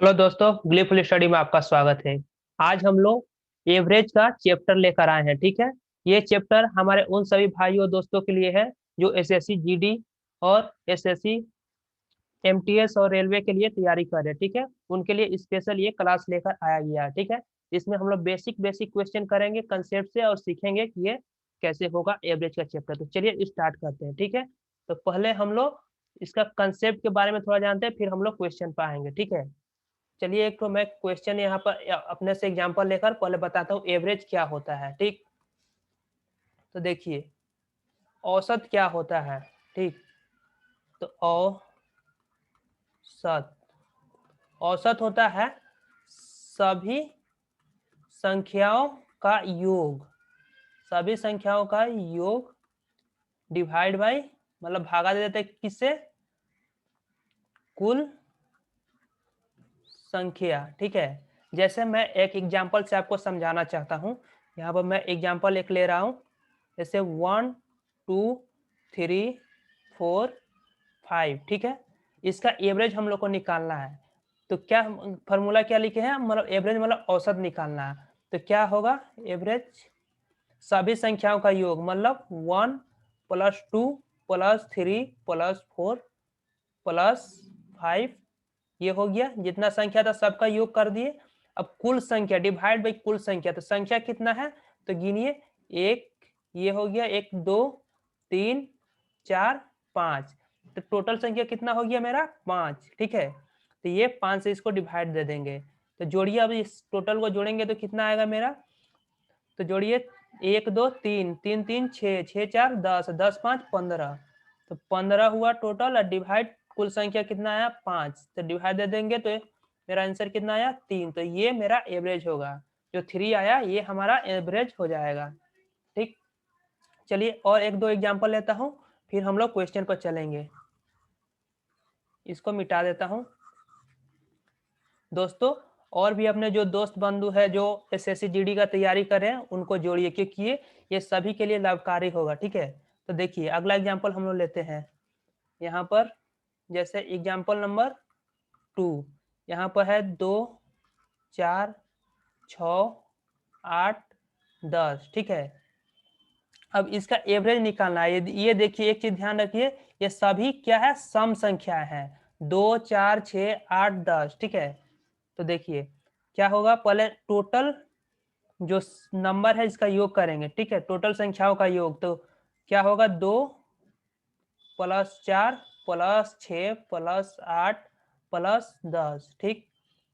Hello दोस्तों, gleeful study में आपका स्वागत है। आज हम लोग एवरेज का चैप्टर लेकर आए हैं। ठीक है। ये चैप्टर हमारे उन सभी भाइयों दोस्तों के लिए है जो एसएससी जीडी और एसएससी एमटीएस और रेलवे के लिए तैयारी कर रहे हैं। ठीक है। उनके लिए स्पेशल ये क्लास लेकर आया गया है। ठीक है। इसमें हम लोग बेसिक बेसिक क्वेश्चन करेंगे कंसेप्ट से और सीखेंगे कि ये कैसे होगा एवरेज का चैप्टर। तो चलिए स्टार्ट करते हैं। ठीक है। तो पहले हम लोग इसका कंसेप्ट के बारे में थोड़ा जानते हैं, फिर हम लोग क्वेश्चन पर आएंगे। ठीक है। चलिए एक तो मैं क्वेश्चन यहाँ पर अपने से एग्जांपल लेकर पहले बताता हूँ एवरेज क्या होता है। ठीक। तो देखिए औसत क्या होता है। ठीक। तो औसत औसत होता है सभी संख्याओं का योग। सभी संख्याओं का योग डिवाइड बाई, मतलब भागा दे देते हैं किससे, कुल संख्या। ठीक है। जैसे मैं एक एग्जांपल से आपको समझाना चाहता हूँ। यहाँ पर मैं एग्जांपल एक ले रहा हूँ। जैसे 1 2 3 4 5। ठीक है। इसका एवरेज हम लोग को निकालना है। तो क्या फॉर्मूला क्या लिखे हैं, मतलब एवरेज मतलब औसत निकालना है। तो क्या होगा एवरेज, सभी संख्याओं का योग, मतलब 1 + 2 + 3 + 4 + 5। ये हो गया, जितना संख्या था सबका योग कर दिए। अब कुल संख्या डिवाइड बाई कुल संख्या, तो संख्या कितना है तो गिनिए। एक, ये हो गया 1 2 3 4 5। तो टोटल संख्या कितना हो गया मेरा 5। ठीक है। तो ये 5 से इसको डिवाइड दे देंगे। तो जोड़िए, अब इस टोटल को जोड़ेंगे तो कितना आएगा मेरा। तो जोड़िए 1 2 3 3 3 6 6 4 10 10 5 15। तो 15 हुआ टोटल। और डिवाइड कुल संख्या कितना आया 5, तो डिवाइड दे देंगे तो मेरा आंसर कितना आया 3। तो ये मेरा एवरेज होगा। जो 3 आया ये हमारा एवरेज हो जाएगा। ठीक। चलिए और एक दो एग्जांपल लेता हूँ, फिर हम लोग क्वेश्चन पर चलेंगे। इसको मिटा देता हूँ दोस्तों। और भी अपने जो दोस्त बंधु है जो एसएससी जीडी का तैयारी कर रहे हैं उनको जोड़िए, क्योंकि ये सभी के लिए लाभकारी होगा। ठीक है। तो देखिए अगला एग्जांपल हम लोग लेते हैं। यहाँ पर जैसे एग्जांपल नंबर 2, यहाँ पर है 2 4 6 8 10। ठीक है। अब इसका एवरेज निकालना है। ये देखिए एक चीज ध्यान रखिए, ये सभी क्या है, सम संख्या है। 2 4 6 8 10। ठीक है। तो देखिए क्या होगा, पहले टोटल जो नंबर है इसका योग करेंगे। ठीक है। टोटल संख्याओं का योग तो क्या होगा, 2 + 4 + 6 + 8 + 10। ठीक।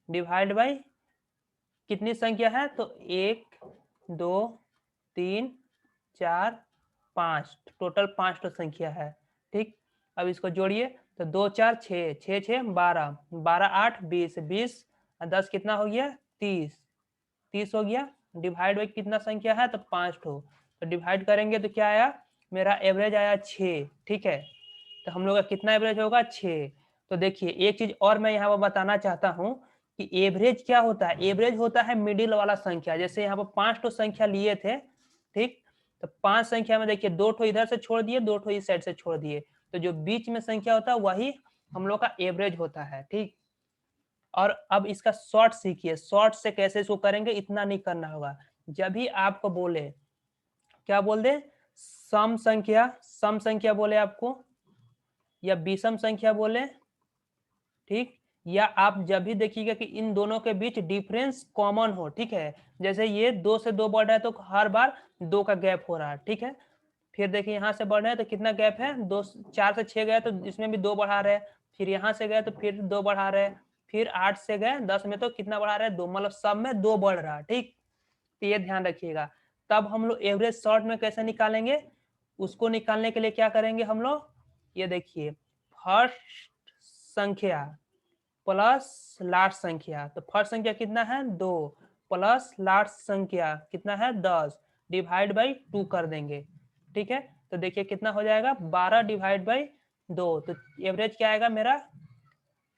डिवाइड बाई कितनी संख्या है तो 1 2 3 4 5, टोटल 5 तो संख्या है। ठीक। अब इसको जोड़िए तो 2 4 6 6 6 12 12 8 20 20 और 10 कितना हो गया 30 30 हो गया। डिवाइड बाई कितना संख्या है तो 5 ठो। तो डिवाइड करेंगे तो क्या आया, मेरा एवरेज आया 6। ठीक है। तो हम लोग का कितना एवरेज होगा 6। तो देखिए एक चीज और मैं यहाँ पर बताना चाहता हूँ कि एवरेज क्या होता है। एवरेज होता है मिडिल वाला संख्या। जैसे यहाँ पर 5 ठो संख्या लिए थे। ठीक। तो 5 संख्या में देखिए 2 ठो इधर से छोड़ दिए, 2 ठो इस साइड से छोड़ दिए। तो जो बीच में संख्या होता है वही हम लोग का एवरेज होता है। ठीक। और अब इसका शॉर्ट सीखिए, शॉर्ट से कैसे इसको करेंगे, इतना नहीं करना होगा। जब भी आपको बोले, क्या बोल दे, सम संख्या बोले आपको, या विषम संख्या बोले। ठीक। या आप जब भी देखिएगा कि इन दोनों के बीच डिफरेंस कॉमन हो। ठीक है। जैसे ये 2 से 2 बढ़ रहा है तो हर बार 2 का गैप हो रहा है। ठीक है। फिर देखिए यहाँ से बढ़ रहे हैं तो कितना गैप है 2, 4 से 6 गए तो इसमें भी 2 बढ़ा रहे हैं। फिर यहाँ से गए तो फिर 2 बढ़ा रहे हैं। फिर 8 से गए 10 में तो कितना बढ़ा रहे हैं 2, मतलब सब में 2 बढ़ रहा है। ठीक। तो ये ध्यान रखिएगा। तब हम लोग एवरेज शॉर्ट में कैसे निकालेंगे, उसको निकालने के लिए क्या करेंगे हम लोग, ये देखिए फर्स्ट संख्या प्लस लास्ट संख्या। तो फर्स्ट संख्या कितना है 2 प्लस लास्ट संख्या कितना है 10 डिवाइड बाई 2 कर देंगे। ठीक है। तो देखिए कितना हो जाएगा 12 डिवाइड बाई 2। तो एवरेज क्या आएगा मेरा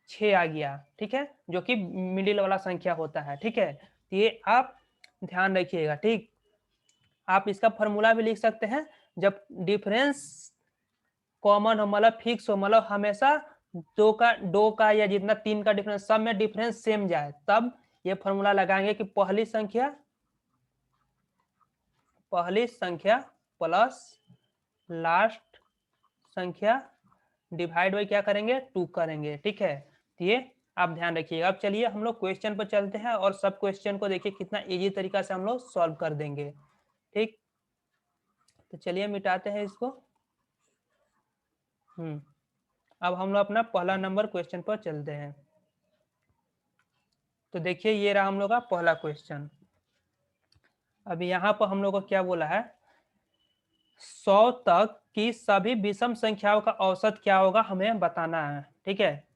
6 आ गया। ठीक है। जो कि मिडिल वाला संख्या होता है। ठीक है। तो ये आप ध्यान रखिएगा। ठीक। आप इसका फॉर्मूला भी लिख सकते हैं। जब डिफरेंस कॉमन हो, मतलब फिक्स हो, मतलब हमेशा दो का या जितना 3 का डिफरेंस, सब में डिफरेंस सेम जाए, तब ये फॉर्मूला लगाएंगे कि पहली संख्या प्लस लास्ट संख्या डिवाइड बाई क्या करेंगे, 2 करेंगे। ठीक है, तो ये आप ध्यान रखिएगा। अब चलिए हम लोग क्वेश्चन पर चलते हैं और सब क्वेश्चन को देखिए कितना इजी तरीका से हम लोग सॉल्व कर देंगे। ठीक, तो चलिए मिटाते हैं इसको। अब हम लोग अपना पहला नंबर क्वेश्चन पर चलते हैं। तो देखिए ये रहा हम लोग का पहला क्वेश्चन। अब यहाँ पर हम लोग को क्या बोला है, 100 तक की सभी विषम संख्याओं का औसत क्या होगा हमें बताना है। ठीक है,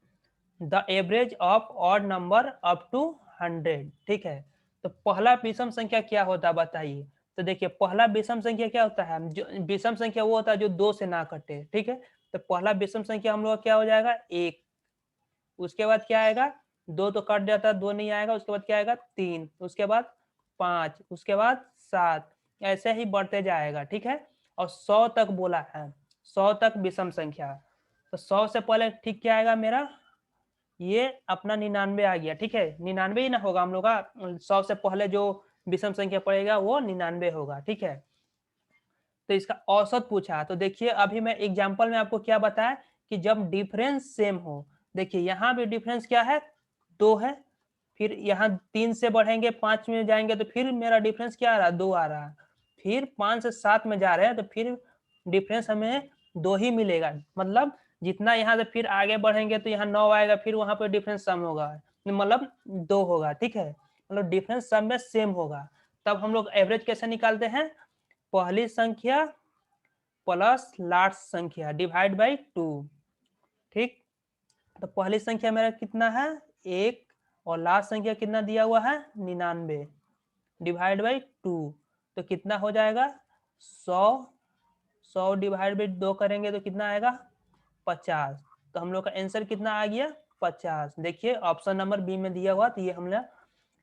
the average of odd number up to 100। ठीक है, तो पहला विषम संख्या क्या होता है बताइए। तो देखिए पहला विषम संख्या क्या होता है, जो विषम संख्या वो होता है जो 2 से ना कटे। ठीक है, तो पहला विषम संख्या हम लोग क्या हो जाएगा, 1। उसके बाद क्या आएगा, 2 तो कट जाता है, 2 नहीं आएगा। उसके बाद क्या आएगा, 3। उसके बाद 5, उसके बाद 7, ऐसे ही बढ़ते जाएगा। ठीक है, और 100 तक बोला है, 100 तक विषम संख्या। तो 100 से पहले ठीक क्या आएगा मेरा, ये अपना 99 आ गया। ठीक है, 99 ही ना होगा हम लोग का, 100 से पहले जो विषम संख्या पड़ेगा वो 99 होगा। ठीक है, तो इसका औसत पूछा। तो देखिए अभी मैं एग्जांपल में आपको क्या बताया कि जब डिफरेंस सेम हो, देखिए यहाँ भी डिफरेंस क्या है, 2 है। फिर यहाँ 3 से बढ़ेंगे 5 में जाएंगे तो फिर मेरा डिफरेंस क्या आ रहा है, 2 आ रहा है। फिर 5 से 7 में जा रहे हैं तो फिर डिफरेंस हमें 2 ही मिलेगा। मतलब जितना यहाँ से फिर आगे बढ़ेंगे तो यहाँ 9 आएगा, फिर वहां पर डिफरेंस सम होगा, मतलब 2 होगा। ठीक है, मतलब डिफरेंस सब में सेम होगा। तब हम लोग एवरेज कैसे निकालते हैं, पहली संख्या प्लस लास्ट संख्या डिवाइड बाई 2। ठीक, तो पहली संख्या मेरा कितना है, 1, और लास्ट संख्या कितना दिया हुआ है, 99 डिवाइड बाई 2। तो कितना हो जाएगा, 100। 100 डिवाइड बाई 2 करेंगे तो कितना आएगा, 50। तो हम लोग का आंसर कितना आ गया, 50। देखिए ऑप्शन नंबर बी में दिया हुआ, तो ये हमने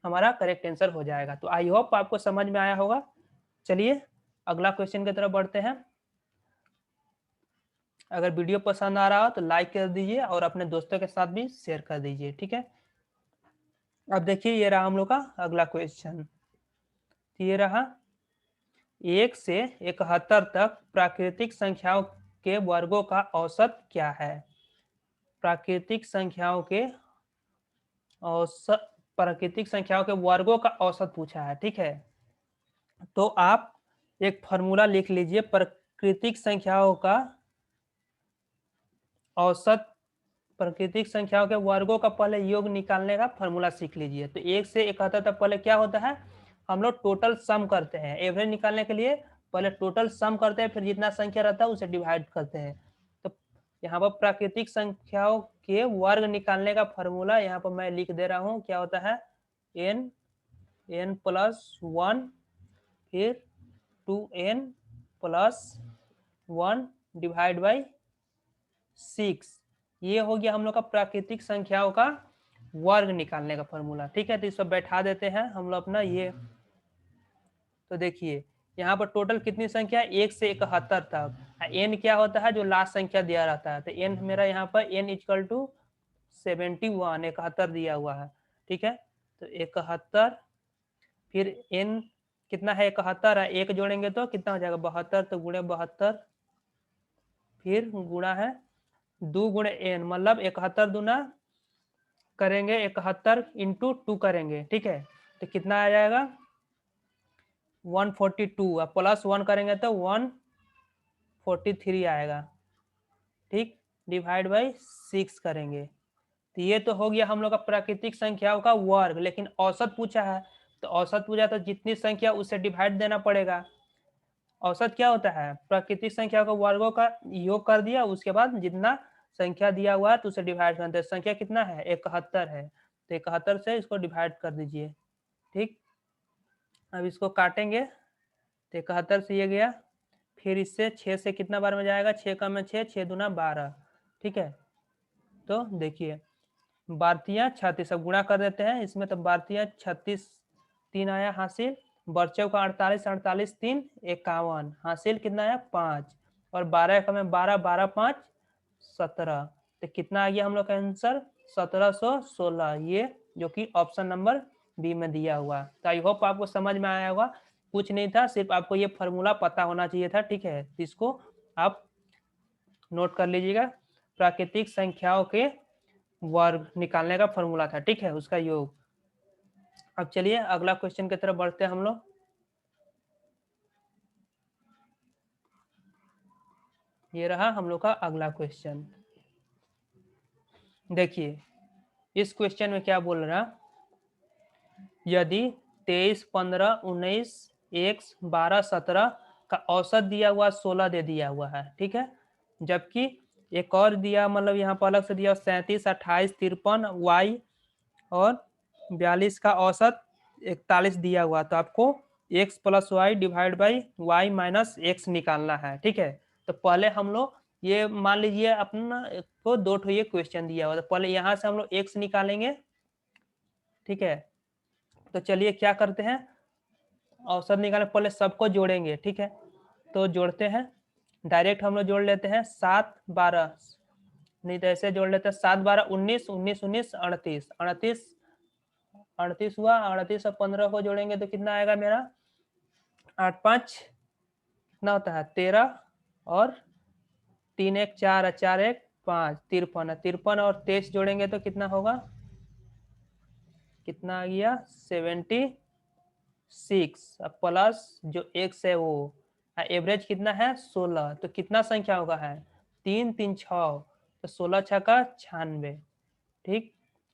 हमारा करेक्ट आंसर हो जाएगा। तो आई होप आपको समझ में आया होगा। चलिए अगला क्वेश्चन की तरफ बढ़ते हैं। अगर वीडियो पसंद आ रहा हो तो लाइक कर दीजिए और अपने दोस्तों के साथ भी शेयर कर दीजिए। ठीक है, अब देखिए ये रहा हम लोग का अगला क्वेश्चन। ये रहा, 1 से 71 तक प्राकृतिक संख्याओं के वर्गों का औसत क्या है। प्राकृतिक संख्याओं के औसत, प्राकृतिक संख्याओं के वर्गों का औसत पूछा है। ठीक है, तो आप एक फॉर्मूला लिख लीजिए, प्राकृतिक संख्याओं का औसत, प्राकृतिक संख्याओं के वर्गों का पहले योग निकालने का फॉर्मूला सीख लीजिए। तो 1 से 71 तक पहले क्या होता है, हम लोग टोटल सम करते हैं। एवरेज निकालने के लिए पहले टोटल सम करते हैं, फिर जितना संख्या रहता है उसे डिवाइड करते हैं। तो यहाँ पर प्राकृतिक संख्याओं के वर्ग निकालने का फॉर्मूला यहाँ पर मैं लिख दे रहा हूँ। क्या होता है, n प्लस 1 फिर 2n प्लस 1 डिवाइड बाई 6। ये हो गया हम लोग का प्राकृतिक संख्याओं का वर्ग निकालने का फॉर्मूला। ठीक है, तो इसको बैठा देते हैं हम लोग अपना ये। तो देखिए यहाँ पर टोटल कितनी संख्या है, 1 से 71 तक। n क्या होता है, जो लास्ट संख्या दिया रहता है। तो n मेरा यहाँ पर n इक्वल टू 71, 71 दिया हुआ है। ठीक है, तो 71, फिर n कितना है, 71 है, 1 जोड़ेंगे तो कितना हो जाएगा, 72। तो गुणे 72, फिर गुणा है 2 गुणे n, मतलब 71 दूना करेंगे 71 इंटू 2 करेंगे। ठीक है, तो कितना आ जाएगा, 142, प्लस 1 करेंगे तो 143 आएगा। ठीक, डिवाइड बाई 6 करेंगे। तो ये तो हो गया हम लोग का प्राकृतिक संख्याओं का वर्ग। लेकिन औसत पूछा है, तो औसत पूछा तो जितनी संख्या उसे डिवाइड देना पड़ेगा। औसत क्या होता है, प्राकृतिक संख्या को वर्गों का योग कर दिया, उसके बाद जितना संख्या दिया हुआ है तो उसे डिवाइड कर दे। संख्या कितना है, 71 है, तो 71 से इसको डिवाइड कर दीजिए। ठीक, अब इसको काटेंगे तो 71 से ये गया, फिर इससे 6 से कितना बार में जाएगा, 6 का में 6, 6 दूना 12। ठीक है, तो देखिए 32 अब गुणा कर देते हैं इसमें, तो 32 3 आया हासिल, बर्चव का 48, 48 3 51, हासिल कितना आया 5, और 12 का में 12, 12 5 17। तो कितना आ गया हम लोग का आंसर 1716, ये जो कि ऑप्शन नंबर बी में दिया हुआ। तो आई होप आपको समझ में आया होगा, कुछ नहीं था, सिर्फ आपको ये फॉर्मूला पता होना चाहिए था, ठीक है। इसको आप नोट कर लीजिएगा, प्राकृतिक संख्याओं के वर्ग निकालने का फॉर्मूला था, ठीक है, उसका योग। अब चलिए अगला क्वेश्चन की तरफ बढ़ते हैं हम लोग। ये रहा हम लोग का अगला क्वेश्चन। देखिए इस क्वेश्चन में क्या बोल रहा, यदि 23, 15, 19, x 12, 17 का औसत दिया हुआ 16 दे दिया हुआ है, ठीक है, जबकि एक और दिया, मतलब यहाँ पर अलग से दिया 37, 28, 53 y और 42 का औसत 41 दिया हुआ, तो आपको x plus y divide by y minus x निकालना है, ठीक है। तो पहले हम लोग ये मान लीजिए अपना को दो ठो ये क्वेश्चन दिया हुआ, तो पहले यहाँ से हम लोग x निकालेंगे, ठीक है। तो चलिए क्या करते हैं, औसत निकालने पहले सबको जोड़ेंगे, ठीक है। तो जोड़ते हैं, डायरेक्ट हम लोग जोड़ लेते हैं 7, 12, नहीं तो ऐसे जोड़ लेते हैं 7, 12, 19, 19, 19, 38, 38, 38 हुआ, 38 और 15 को जोड़ेंगे तो कितना आएगा मेरा, 8, 5 कितना होता है 13 और 3, 1 4, 4, 1 5, 53, 53 और 23 जोड़ेंगे तो कितना होगा, कितना आ गया 76 प्लस जो x है वो एवरेज कितना है 16, तो कितना संख्या होगा है 3, 3, 6, तो 16 छक्का 96, ठीक।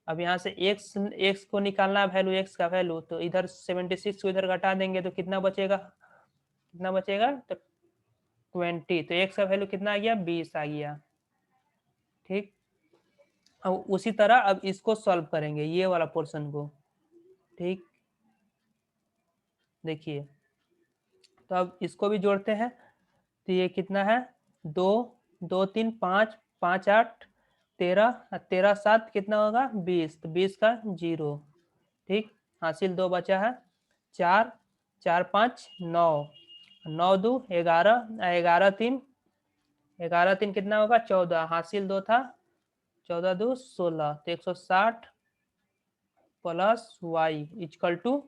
अब यहाँ से x को निकालना है वैल्यू, x का वैल्यू, तो इधर 76 को इधर घटा देंगे तो कितना बचेगा, कितना बचेगा तो 20, तो x का वैल्यू कितना आ गया 20 आ गया, ठीक। अब उसी तरह अब इसको सॉल्व करेंगे ये वाला पोर्शन को, ठीक। देखिए तो अब इसको भी जोड़ते हैं, तो ये कितना है 2, 2, 3, 5, 5, 8, 13, 13, 7 कितना होगा 20, तो 20 का 0, ठीक। हासिल 2 बचा है, 4, 4, 5, 9, 9 2 11, 11 3, 11 3 कितना होगा 14, हासिल 2 था, 14 2 16, तो 160 प्लस वाई इक्वल टू,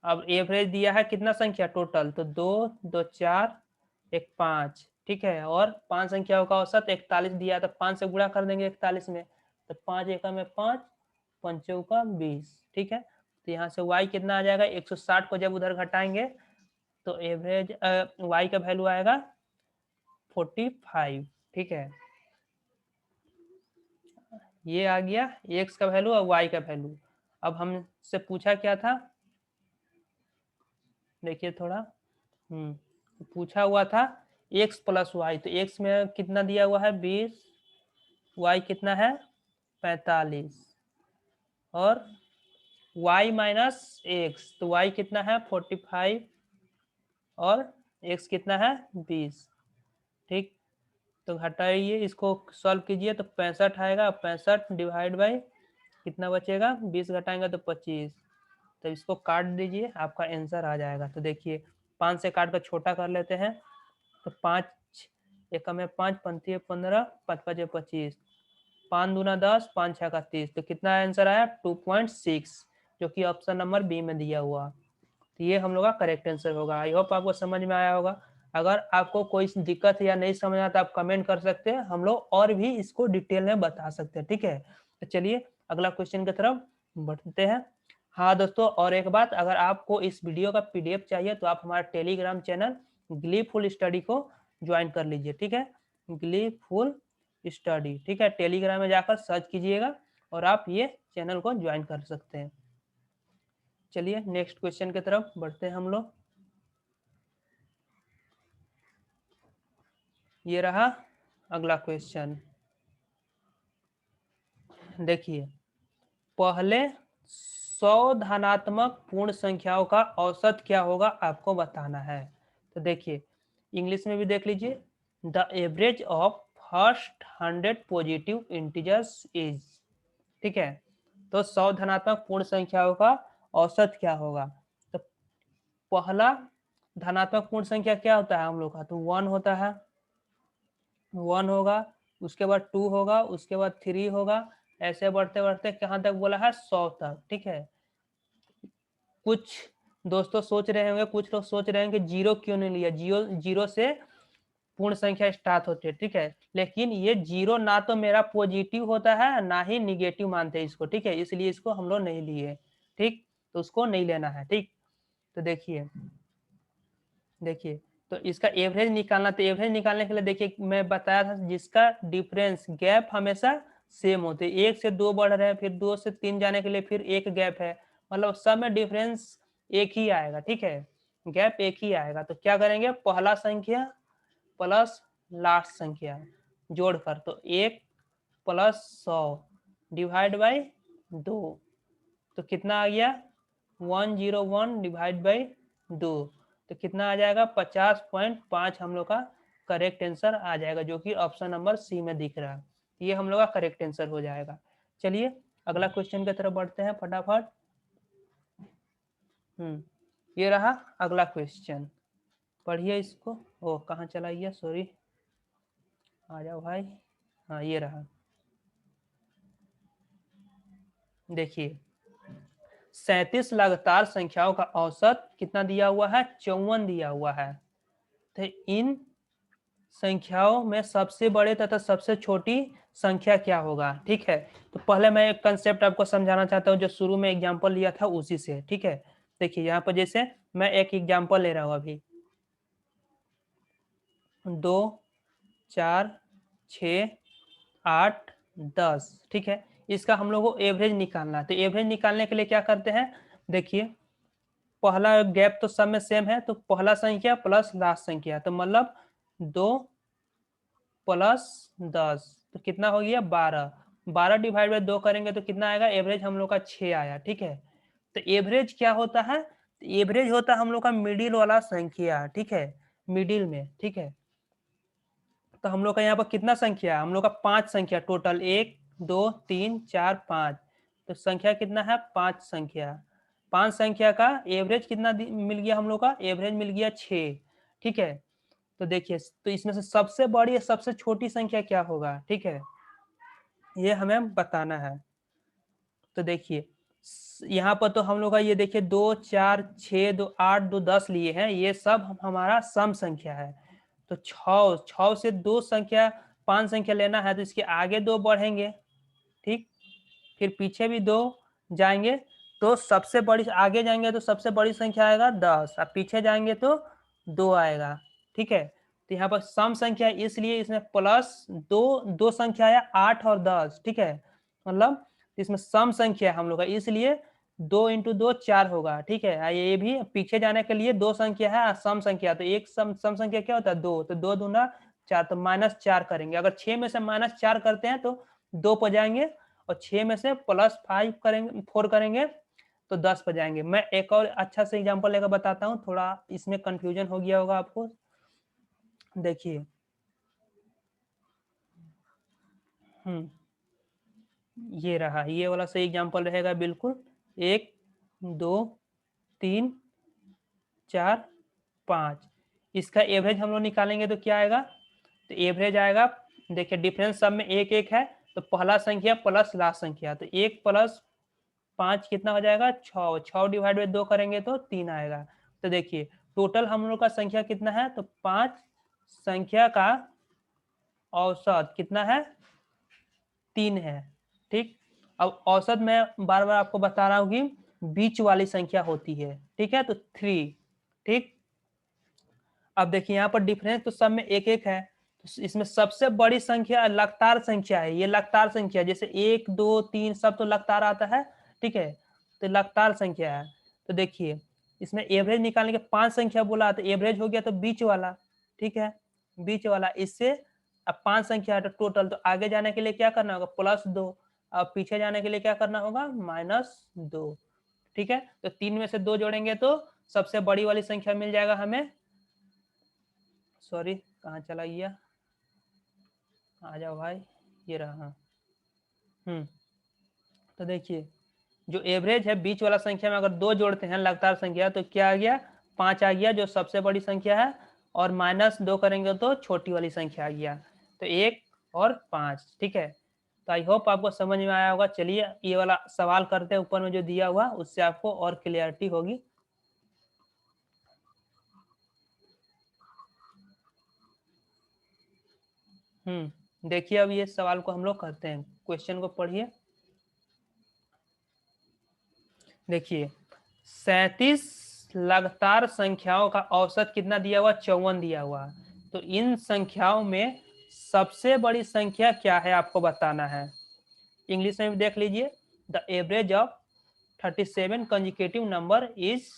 अब एवरेज दिया है कितना संख्या टोटल, तो 2, 2, 4, 1, 5, ठीक है, और 5 संख्याओं का औसत 41 दिया, तो 5 से गुणा कर देंगे 41 में, तो 5 एकम में 5, 5 चौका 20, ठीक है। तो यहाँ से y कितना आ जाएगा 160 को जब उधर घटाएंगे तो एवरेज y का वैल्यू आएगा 45, ठीक है। ये आ गया x का वैल्यू और y का वैल्यू। अब हमसे पूछा क्या था, देखिए थोड़ा, पूछा हुआ था x प्लस वाई, तो x में कितना दिया हुआ है 20, y कितना है 45 और y माइनस एक्स, तो y कितना है 45 और x कितना है 20, ठीक। तो घटाइए इसको सॉल्व कीजिए तो 65 आएगा, 65 डिवाइड बाई कितना बचेगा 20 घटाएंगे तो 25, तो इसको काट दीजिए आपका आंसर आ जाएगा। तो देखिए 5 से काट कर छोटा कर लेते हैं, तो 5 एकम में 5, पंथी 15, 5 5 25, 5 दूना 10, 5 6 का 30, तो कितना आंसर आया 2.6, जो कि ऑप्शन नंबर बी में दिया हुआ। तो ये हम लोग का करेक्ट आंसर होगा। आई होप आपको समझ में आया होगा। अगर आपको कोई दिक्कत या नहीं समझ आता आप कमेंट कर सकते हैं, हम लोग और भी इसको डिटेल में बता सकते हैं, ठीक है। तो चलिए अगला क्वेश्चन की तरफ बढ़ते हैं। हाँ दोस्तों, और एक बात, अगर आपको इस वीडियो का पीडीएफ चाहिए तो आप हमारा टेलीग्राम चैनल ग्लीफुल स्टडी को ज्वाइन कर लीजिए, ठीक है, ग्लीफुल स्टडी, ठीक है। टेलीग्राम में जाकर सर्च कीजिएगा और आप ये चैनल को ज्वाइन कर सकते हैं। चलिए नेक्स्ट क्वेश्चन की तरफ बढ़ते हैं हम लोग। ये रहा अगला क्वेश्चन। देखिए पहले 100 धनात्मक पूर्ण संख्याओं का औसत क्या होगा आपको बताना है। तो देखिए इंग्लिश में भी देख लीजिए, the average of first 100 positive integers is, ठीक है। तो 100 धनात्मक पूर्ण संख्याओं का औसत क्या होगा। तो पहला धनात्मक पूर्ण संख्या क्या होता है हम लोग का, तो 1 होता है, 1 होगा। उसके बाद 2 होगा, उसके बाद 3 होगा, ऐसे बढ़ते बढ़ते कहाँ तक बोला है 100 तक। ठीक है, कुछ दोस्तों सोच रहे होंगे, कुछ लोग सोच रहे हैं कि जीरो क्यों नहीं लिया, जीरो से पूर्ण संख्या स्टार्ट होती है। ठीक है, लेकिन ये जीरो ना तो मेरा पॉजिटिव होता है ना ही निगेटिव मानते हैं इसको। ठीक है, इसलिए इसको हम लोग नहीं लिए। ठीक, तो उसको नहीं लेना है। ठीक, तो देखिए देखिए, तो इसका एवरेज निकालना, तो एवरेज निकालने के लिए देखिए मैं बताया था जिसका डिफरेंस गैप हमेशा सेम होते हैं, 1 से 2 बढ़ रहे हैं, फिर 2 से 3 जाने के लिए फिर एक गैप है, मतलब सब में डिफरेंस एक ही आएगा। ठीक है, गैप एक ही आएगा। तो क्या करेंगे, पहला संख्या प्लस लास्ट संख्या जोड़कर, तो 1 प्लस 100 डिवाइड बाई 2, तो कितना आ गया 101 डिवाइड बाई 2, तो कितना आ जाएगा 50.5 हम लोग का करेक्ट आंसर आ जाएगा, जो कि ऑप्शन नंबर सी में दिख रहा है। ये हम लोग का करेक्ट आंसर हो जाएगा। चलिए अगला क्वेश्चन की तरफ बढ़ते हैं फटाफट। ये रहा अगला क्वेश्चन, पढ़िए इसको। ओ कहाँ चला गया, सॉरी, आ जाओ भाई। हाँ ये रहा, देखिए 37 लगातार संख्याओं का औसत कितना दिया हुआ है, 54 दिया हुआ है। तो इन संख्याओं में सबसे बड़े तथा सबसे छोटी संख्या क्या होगा। ठीक है, तो पहले मैं एक कंसेप्ट आपको समझाना चाहता हूँ जो शुरू में एग्जांपल लिया था उसी से। ठीक है, देखिए यहाँ पर जैसे मैं एक एग्जांपल ले रहा हूँ अभी, 2 4 6 8 10। ठीक है, इसका हम लोग को एवरेज निकालना है। तो एवरेज निकालने के लिए क्या करते हैं, देखिए पहला गैप तो सब में सेम है, तो पहला संख्या प्लस लास्ट संख्या, तो मतलब 2 प्लस 10, तो कितना हो गया 12, 12 डिवाइड बाई 2 करेंगे तो कितना आएगा, एवरेज हम लोग का 6 आया। ठीक है, तो एवरेज क्या होता है, एवरेज होता है हम लोग का मिडिल वाला संख्या। ठीक है, मिडिल में। ठीक है, तो हम लोग का यहाँ पर कितना संख्या है, हम लोग का 5 संख्या टोटल, 1 2 3 4 5, तो संख्या कितना है 5 संख्या। 5 संख्या का एवरेज कितना मिल गया, हम लोग का एवरेज मिल गया 6। ठीक है, तो देखिए तो इसमें से सबसे बड़ी या सबसे छोटी संख्या क्या होगा। ठीक है, ये हमें बताना है। तो देखिए यहाँ पर तो हम लोग का ये देखिए 2 4 6 2 8 2 10 लिए हैं, ये सब हमारा सम संख्या है। तो 6 से 2 संख्या 5 संख्या लेना है, तो इसके आगे 2 बढ़ेंगे। ठीक, फिर पीछे भी 2 जाएंगे, तो सबसे बड़ी आगे जाएंगे तो सबसे बड़ी संख्या आएगा 10, और पीछे जाएंगे तो 2 आएगा। ठीक है, तो यहाँ पर सम संख्या इसलिए इसमें प्लस 2 संख्या है 8 और 10। ठीक है, मतलब इसमें सम संख्या हम लोग का, इसलिए 2 इंटू 2 4 होगा। ठीक है, ये भी पीछे जाने के लिए 2 संख्या है सम संख्या, तो एक सम संख्या क्या होता है 2, तो 2 दूना 4, तो -4 करेंगे। अगर 6 में से -4 करते हैं तो 2 पर जाएंगे, और 6 में से +5 करेंगे 4 करेंगे तो 10 पर जाएंगे। मैं एक और अच्छा से एग्जांपल लेकर बताता हूँ, थोड़ा इसमें कंफ्यूजन हो गया होगा आपको। देखिए ये रहा, ये वाला सही एग्जांपल रहेगा बिल्कुल। 1 2 3 4 5, इसका एवरेज हम लोग निकालेंगे तो क्या आएगा, तो एवरेज आएगा, देखिए डिफरेंस सब में 1 1 है, तो पहला संख्या प्लस लास्ट संख्या, तो 1 प्लस 5 कितना हो जाएगा 6, 6 डिवाइड बाई 2 करेंगे तो 3 आएगा। तो देखिए टोटल हम लोग का संख्या कितना है, तो 5 संख्या का औसत कितना है 3 है। ठीक, अब औसत मैं बार बार आपको बता रहा हूँ कि बीच वाली संख्या होती है। ठीक है, तो 3। ठीक, अब देखिए यहाँ पर डिफरेंस तो सब में 1 1 है, तो इसमें सबसे बड़ी संख्या लगातार संख्या है, ये लगातार संख्या, जैसे 1 2 3 सब तो लगातार आता है। ठीक है, तो लगातार संख्या है। तो देखिए इसमें एवरेज निकालने के 5 संख्या बोला, तो एवरेज हो गया तो बीच वाला। ठीक है, बीच वाला, इससे अब 5 संख्या है तो टोटल, तो आगे जाने के लिए क्या करना होगा +2, अब पीछे जाने के लिए क्या करना होगा -2। ठीक है, तो 3 में से 2 जोड़ेंगे तो सबसे बड़ी वाली संख्या मिल जाएगा हमें, सॉरी कहाँ चला गया, आ जाओ भाई, ये रहा। तो देखिए जो एवरेज है बीच वाला संख्या में अगर 2 जोड़ते हैं लगातार संख्या तो क्या आ गया 5 आ गया, जो सबसे बड़ी संख्या है, और -2 करेंगे तो छोटी वाली संख्या आ गया। तो 1 और 5, ठीक है। तो आई होप आपको समझ में आया होगा। चलिए ये वाला सवाल करते हैं ऊपर में जो दिया हुआ, उससे आपको और क्लियरिटी होगी। देखिए अब ये सवाल को हम लोग करते हैं, क्वेश्चन को पढ़िए। देखिए 37 लगातार संख्याओं का औसत कितना दिया हुआ, 54 दिया हुआ। तो इन संख्याओं में सबसे बड़ी संख्या क्या है आपको बताना है। इंग्लिश में भी देख लीजिए, the average of 37 consecutive number is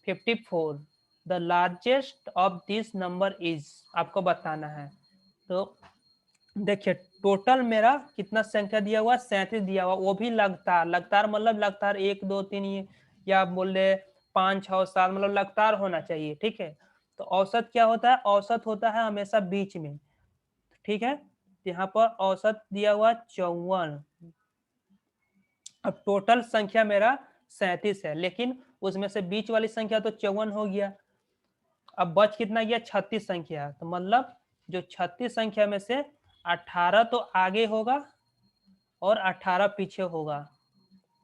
54, the largest of this number is, आपको बताना है। तो देखिए टोटल मेरा कितना संख्या दिया हुआ, 37 दिया हुआ, वो भी लगातार। लगातार मतलब लगातार 1 2 3 ये, या आप बोल रहे 5 6 7, मतलब लगातार होना चाहिए, ठीक है। तो औसत क्या होता है, औसत होता है हमेशा बीच में, ठीक है। यहाँ पर औसत दिया हुआ 54। अब टोटल संख्या मेरा 37 है, लेकिन उसमें से बीच वाली संख्या तो 54 हो गया। अब बच कितना गया, 36 संख्या। तो मतलब जो 36 संख्या में से 18 तो आगे होगा और 18 पीछे होगा,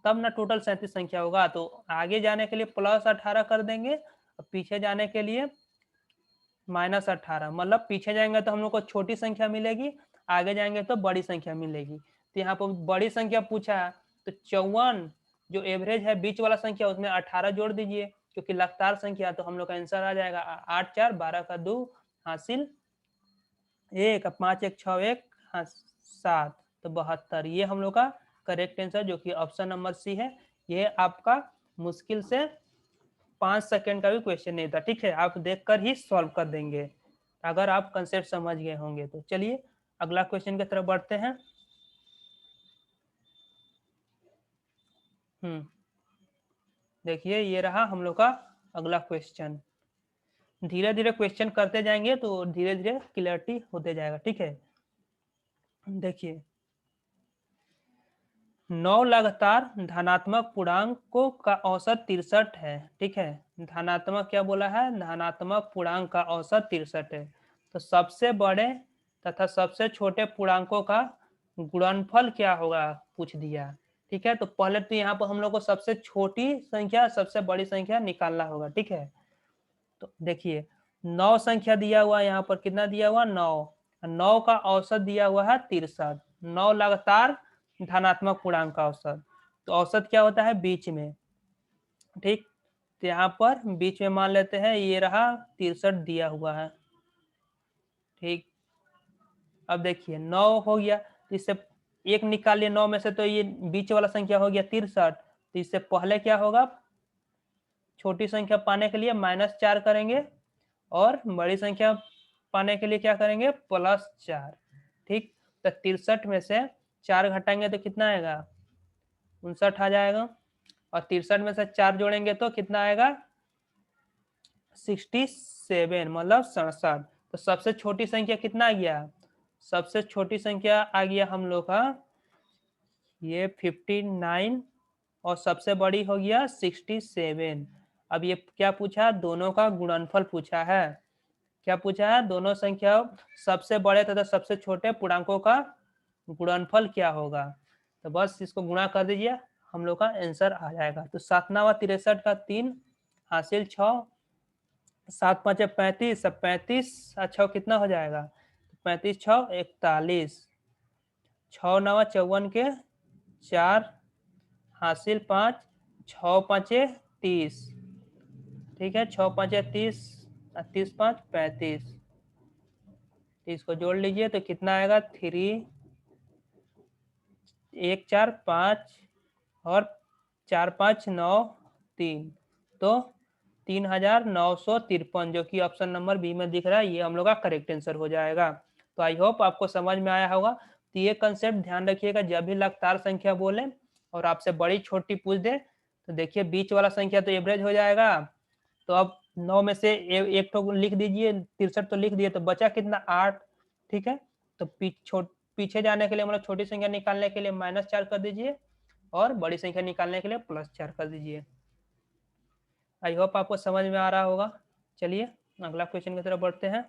तब ना टोटल 37 संख्या होगा। तो आगे जाने के लिए +18 कर देंगे और पीछे जाने के लिए -18। मतलब पीछे जाएंगे तो हम लोग को छोटी संख्या मिलेगी, आगे जाएंगे तो बड़ी संख्या मिलेगी। तो यहाँ पर बड़ी संख्या पूछा है, तो 54 जो एवरेज है बीच वाला संख्या, उसमें 18 जोड़ दीजिए, क्योंकि लगातार संख्या। तो हम लोग का आंसर आ जाएगा 8 4 12 का 2 हासिल 1, 5 1 6 1 7, तो 72। ये हम लोग का करेक्ट आंसर, जो कि ऑप्शन नंबर सी है। ये आपका मुश्किल से 5 सेकंड का भी क्वेश्चन नहीं था, ठीक है। आप देखकर ही सॉल्व कर देंगे अगर आप कंसेप्ट समझ गए होंगे तो। चलिए अगला क्वेश्चन की तरफ बढ़ते हैं। देखिए ये रहा हम लोग का अगला क्वेश्चन। धीरे धीरे क्वेश्चन करते जाएंगे तो धीरे धीरे क्लियरिटी होते जाएगा, ठीक है। देखिए 9 लगातार धनात्मक पूर्णांकों का औसत 63 है, ठीक है। धनात्मक क्या बोला है, धनात्मक पूर्णांक का औसत 63 है। तो सबसे बड़े तथा सबसे छोटे पूर्णांकों का गुणनफल क्या होगा पूछ दिया, ठीक है। तो पहले तो यहाँ पर हम लोग को सबसे छोटी संख्या सबसे बड़ी संख्या निकालना होगा, ठीक है। तो देखिए 9 संख्या दिया हुआ, यहाँ पर कितना दिया हुआ, 9। 9 का औसत दिया हुआ है 63। 9 लगातार धनात्मक पूर्णांक का औसत, तो औसत क्या होता है, बीच में, ठीक। तो यहाँ पर बीच में मान लेते हैं, ये रहा 63 दिया हुआ है, ठीक। अब देखिए 9 हो गया, तो इससे एक निकालिए 9 में से, तो ये बीच वाला संख्या हो गया 63। तो इससे पहले क्या होगा, छोटी संख्या पाने के लिए -4 करेंगे, और बड़ी संख्या पाने के लिए क्या करेंगे, +4, ठीक। तो 63 में से 4 घटाएंगे तो कितना आएगा, 59 आ जाएगा। और 63 में से 4 जोड़ेंगे तो कितना आएगा, 67, मतलब 67। तो सबसे छोटी संख्या कितना आ गया, सबसे छोटी संख्या आ गया हम लोग का ये 59, और सबसे बड़ी हो गया 67। अब ये क्या पूछा, दोनों का गुणनफल पूछा है। क्या पूछा है, दोनों संख्या सबसे बड़े तथा सबसे छोटे पूर्णांकों का गुणनफल क्या होगा। तो बस इसको गुणा कर दीजिए, हम लोग का आंसर आ जाएगा। तो 7 9 63 का 3 हासिल 6, 7 5 35, सब 35 अच्छा कितना हो जाएगा, 35 6 41, 6 9 54 के 4 हासिल 5, 6 5 30, ठीक है। 6 5 30, 30 5 35, इसको जोड़ लीजिए तो कितना आएगा, 3 1 4 5 और 4 5 9 3, तो 3953, जो कि ऑप्शन नंबर बी में दिख रहा है, ये हम लोग का करेक्ट आंसर हो जाएगा। तो आई होप आपको समझ में आया होगा। तो ये कंसेप्ट ध्यान रखिएगा, जब भी लगातार संख्या बोले और आपसे बड़ी छोटी पूछ दे, तो देखिए बीच वाला संख्या तो एवरेज हो जाएगा। तो अब 9 में से एक तो लिख दीजिए, 63 तो लिख दिए, तो बचा कितना, 8, ठीक है। तो पीछे जाने के लिए, मतलब छोटी संख्या निकालने के लिए -4 कर दीजिए, और बड़ी संख्या निकालने के लिए +4 कर दीजिए। आई होप आपको समझ में आ रहा होगा। चलिए अगला क्वेश्चन की तरफ बढ़ते हैं।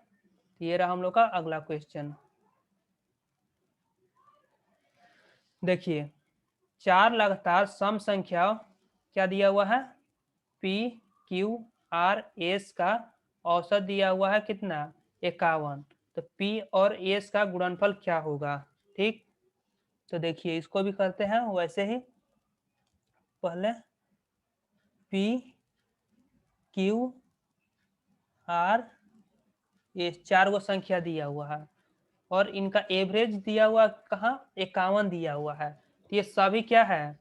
ये रहा हम लोग का अगला क्वेश्चन। देखिए 4 लगातार सम संख्या क्या दिया हुआ है, पी क्यू आर एस का औसत दिया हुआ है कितना, 51। तो पी और एस का गुणनफल क्या होगा, ठीक। तो देखिए इसको भी करते हैं वैसे ही, पहले पी क्यू आर एस 4 गो संख्या दिया हुआ है और इनका एवरेज दिया हुआ कहाँ, 51 दिया हुआ है। तो ये सभी क्या है,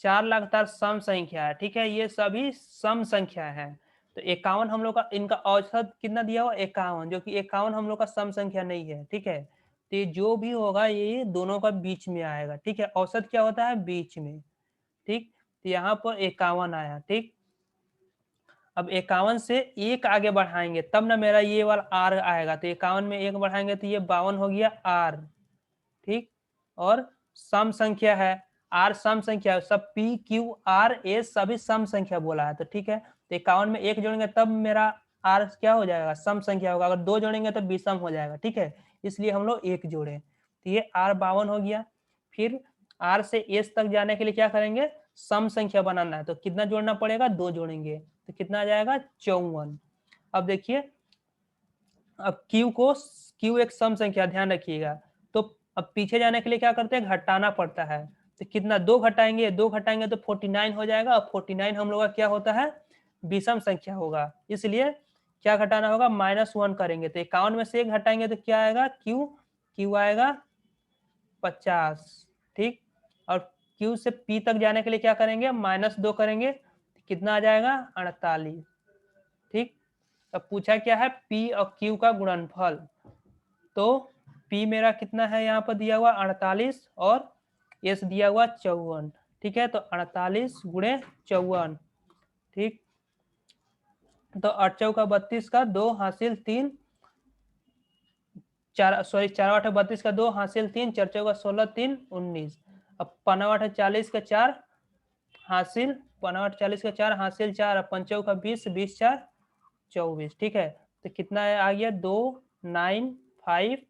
4 लगातार सम संख्या है, ठीक है, ये सभी सम संख्या है। तो 51 हम लोग का इनका औसत कितना दिया हुआ, 51, जो कि 51 हम लोग का सम संख्या नहीं है, ठीक है। तो ये जो भी होगा ये दोनों का बीच में आएगा, ठीक है। औसत क्या होता है, बीच में, ठीक। तो यहाँ पर 51 आया, ठीक। अब 51 से एक आगे बढ़ाएंगे तब ना मेरा ये वाला आर आएगा। तो 51 में एक बढ़ाएंगे तो ये 52 हो गया आर, ठीक। और सम संख्या है, आर सम संख्या है, सब पी क्यू आर एस सभी सम संख्या बोला है, तो ठीक है। तो 51 में एक जोड़ेंगे तब मेरा आर क्या हो जाएगा, सम संख्या होगा। अगर दो जोड़ेंगे तो विषम हो जाएगा, ठीक है। इसलिए हम लोग एक जोड़े, तो ये आर 52 हो गया। फिर आर से एस तक जाने के लिए क्या करेंगे, सम संख्या बनाना है, तो कितना जोड़ना पड़ेगा, दो जोड़ेंगे, तो कितना आ जाएगा, 54। अब देखिए, अब क्यू एक सम संख्या, ध्यान रखिएगा। तो अब पीछे जाने के लिए क्या करते हैं, घटाना पड़ता है। तो कितना, दो घटाएंगे, दो घटाएंगे तो 49 हो जाएगा। और 49 हम लोग का क्या होता है, विषम संख्या होगा, इसलिए क्या घटाना होगा, -1 करेंगे। तो 51 में से एक घटाएंगे तो क्या आएगा, क्यू क्यू आएगा 50, ठीक। और क्यू से पी तक जाने के लिए क्या करेंगे, -2 करेंगे, तो कितना आ जाएगा, 48, ठीक। अब पूछा क्या है, पी और क्यू का गुणनफल। तो P मेरा कितना है, यहाँ पर दिया हुआ 48 और S दिया हुआ 54, ठीक है। तो 48 गुणे 54, ठीक। तो 8 चौका 32 का 2 हासिल 3, 4 सॉरी 4 8 32 का 2 हासिल 3, 4 चौका 16 3 19। अब 5 8 40 का 4 हासिल, 5 8 40 का 4 हासिल 4, अब 5 चौका 20, 20 4 24, ठीक है। तो कितना आ गया, 2 9 5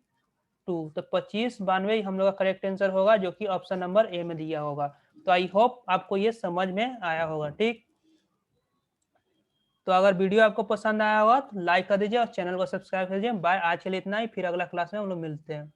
2। तो 25 92 हम लोग का करेक्ट आंसर होगा, जो कि ऑप्शन नंबर ए में दिया होगा। तो आई होप आपको ये समझ में आया होगा, ठीक। तो अगर वीडियो आपको पसंद आया होगा तो लाइक कर दीजिए और चैनल को सब्सक्राइब कर दीजिए। बाय, आज के लिए इतना ही, फिर अगला क्लास में हम लोग मिलते हैं।